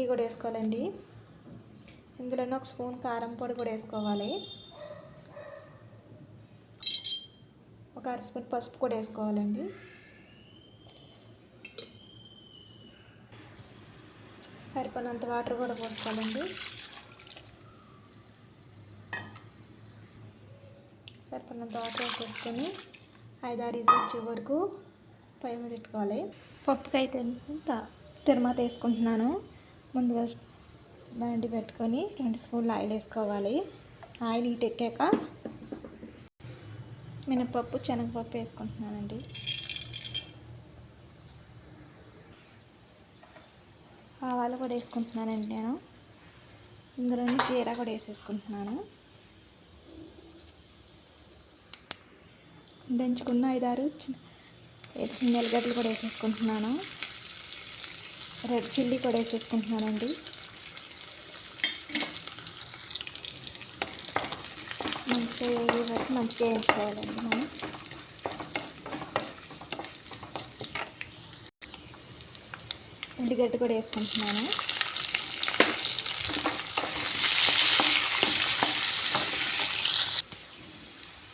Chilli కూడా వేసుకోవాలండి. ఇందులోనే ఒక స్పూన్ కారం పొడి కూడా వేసుకోవాలి. ఒక అర స్పూన్ పసుపు కూడా వేసుకోవాలండి. సరిపడినంత వాటర్ కూడా పోసుకోవాలండి. సరిపడినంత వాటర్ వేసుకొని 5-6 విజిల్స్ వచ్చే వరకు పై మీద పెట్టుకోవాలి. పప్పుకి అయితే తిరువాత వేసుకుంటున్నాను. ముందుగా బాండి పెట్టుకొని 2 స్పూన్లు ఆయిల్ వేసుకోవాలి. ఆయిల్ హీట్ ఎక్కాక మినపప్పు శనగపప్పు వేసుకుంటున్నానండి. ఆవాలు కూడా వేసుకుంటున్నానండి నేను. ఇందులోని జీరా కూడా వేసేసుకుంటున్నాను. దంచుకున్న 5-6 చిన్న ఎల్లిగడ్డలు కూడా వేసేసుకుంటున్నాను. రెడ్ చిల్లీ కూడా వేసేసుకుంటున్నానండి. మంచిగా వేయించుకోవాలండి మనం. ఉల్లిగడ్డ కూడా వేసుకుంటున్నాను.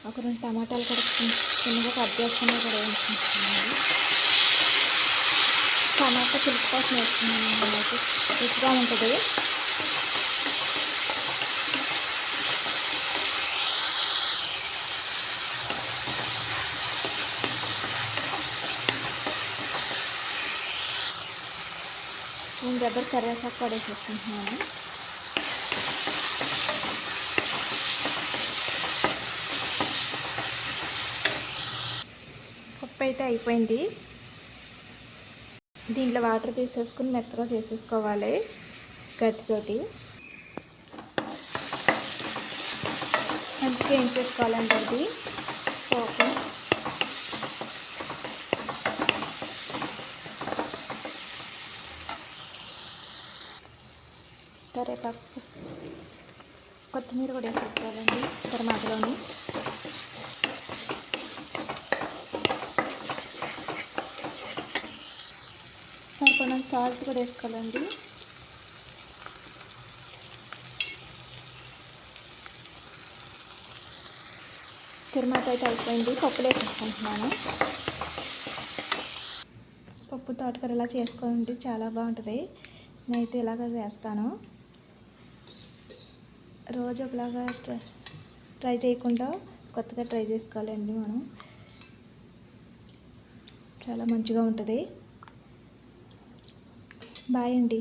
ఒక 2 టమాటాలు కూడా చిన్నగా కట్ చేసుకుని కూడా వేసుకుంటున్నాను. టమాటా పులుసు కోసం వేసుకున్నాను. మనకి రుచిగా ఉంటుంది. నేను దగ్గర కరివేపాకు కూడా వేసేసుకుంటున్నాను. పప్పు అయితే అయిపోయింది. దీంట్లో వాటర్ తీసేసుకుని మెత్తగా చేసేసుకోవాలి గట్టితోటి. మంచిగా ఏం చేసుకోవాలండి అది పోపు. కరివేపాకు కొత్తిమీర కూడా వేసేసుకోవాలండి టమాటాలోని. సరిపడినంత సాల్ట్ కూడా వేసుకోవాలండి. తిరువాత అయితే అయిపోయింది. పప్పులు వేసేసుకుంటున్నాను. పప్పు తోటకూర ఇలా చేసుకోండి, చాలా బాగుంటుంది. నేనైతే ఇలాగ చేస్తాను. రోజు ఒకలాగా ట్రై చేయకుండా కొత్తగా ట్రై చేసుకోవాలండి మనం. చాలా మంచిగా ఉంటుంది. బాయ్ అండి.